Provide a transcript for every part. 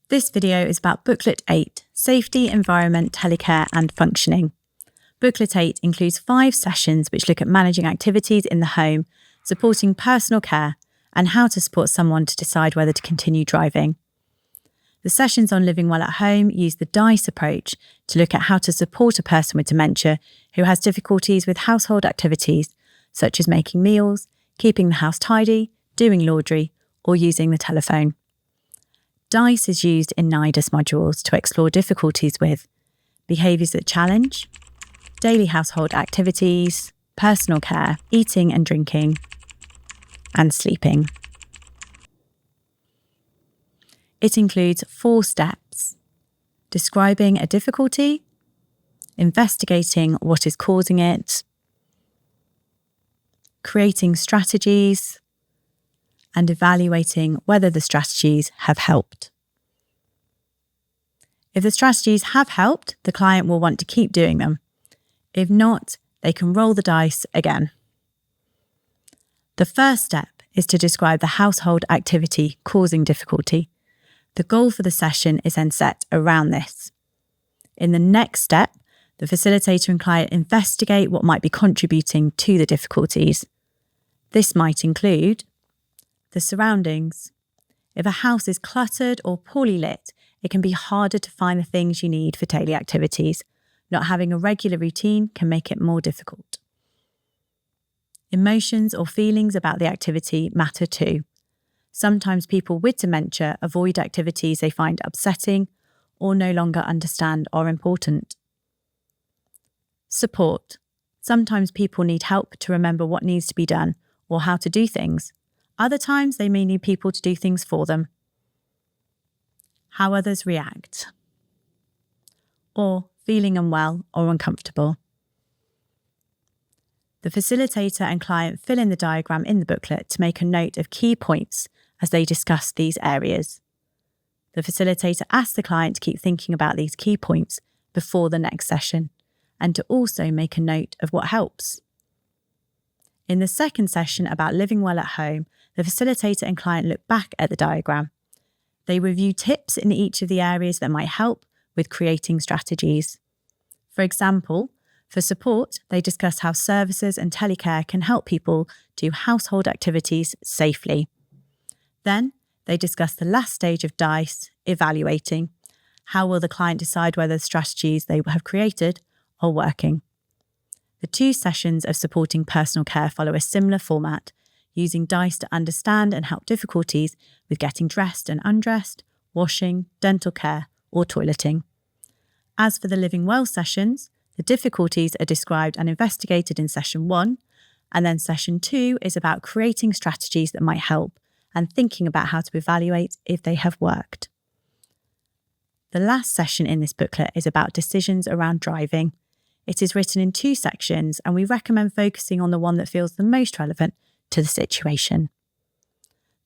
This video is about Booklet 8, Safety, Environment, Telecare and Functioning. Booklet 8 includes 5 sessions which look at managing activities in the home, supporting personal care, and how to support someone to decide whether to continue driving. The sessions on living well at home use the DICE approach to look at how to support a person with dementia who has difficulties with household activities, such as making meals, keeping the house tidy, doing laundry, or using the telephone. DICE is used in NIDUS modules to explore difficulties with behaviours that challenge, daily household activities, personal care, eating and drinking, and sleeping. It includes 4 steps: describing a difficulty, investigating what is causing it, creating strategies, and evaluating whether the strategies have helped. If the strategies have helped, the client will want to keep doing them. If not, they can roll the dice again. The first step is to describe the household activity causing difficulty. The goal for the session is then set around this. In the next step, the facilitator and client investigate what might be contributing to the difficulties. This might include the surroundings. If a house is cluttered or poorly lit, it can be harder to find the things you need for daily activities. Not having a regular routine can make it more difficult. Emotions or feelings about the activity matter too. Sometimes people with dementia avoid activities they find upsetting or no longer understand are important. Support. Sometimes people need help to remember what needs to be done or how to do things. Other times they may need people to do things for them. How others react. Or feeling unwell or uncomfortable. The facilitator and client fill in the diagram in the booklet to make a note of key points as they discuss these areas. The facilitator asks the client to keep thinking about these key points before the next session and to also make a note of what helps. In the second session about living well at home, the facilitator and client look back at the diagram. They review tips in each of the areas that might help with creating strategies. For example, for support, they discuss how services and telecare can help people do household activities safely. Then, they discuss the last stage of DICE, evaluating. How will the client decide whether the strategies they have created are working? The 2 sessions of supporting personal care follow a similar format, using DICE to understand and help difficulties with getting dressed and undressed, washing, dental care, or toileting. As for the Living Well sessions, the difficulties are described and investigated in session 1, and then session 2 is about creating strategies that might help and thinking about how to evaluate if they have worked. The last session in this booklet is about decisions around driving. It is written in 2 sections, and we recommend focusing on the one that feels the most relevant to the situation.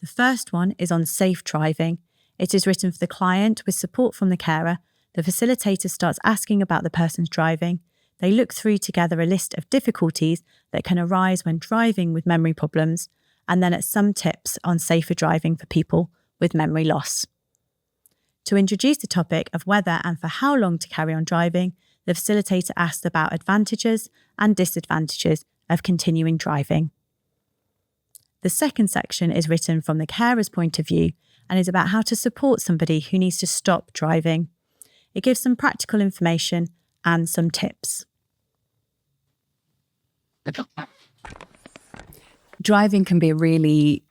The first one is on safe driving. It is written for the client with support from the carer. The facilitator starts asking about the person's driving. They look through together a list of difficulties that can arise when driving with memory problems, and then at some tips on safer driving for people with memory loss. To introduce the topic of whether and for how long to carry on driving, the facilitator asks about advantages and disadvantages of continuing driving. The second section is written from the carer's point of view and is about how to support somebody who needs to stop driving. It gives some practical information and some tips. Driving can be a really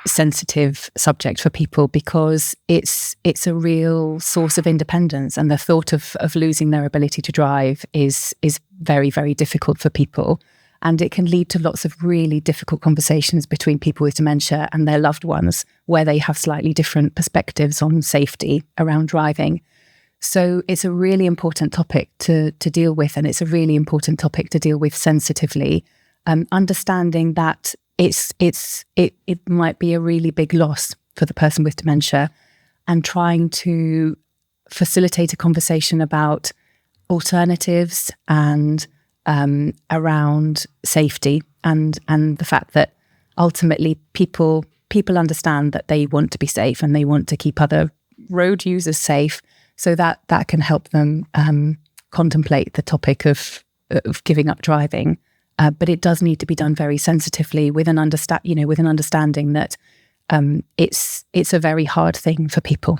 sensitive subject for people because it's a real source of independence, and the thought of losing their ability to drive is very, very difficult for people. And it can lead to lots of really difficult conversations between people with dementia and their loved ones, where they have slightly different perspectives on safety around driving. So it's a really important topic to deal with, and it's a really important topic to deal with sensitively, understanding that it might be a really big loss for the person with dementia, and trying to facilitate a conversation about alternatives and around safety and the fact that ultimately people understand that they want to be safe and they want to keep other road users safe, so that can help them contemplate the topic of giving up driving. But it does need to be done very sensitively, with an understanding that it's a very hard thing for people.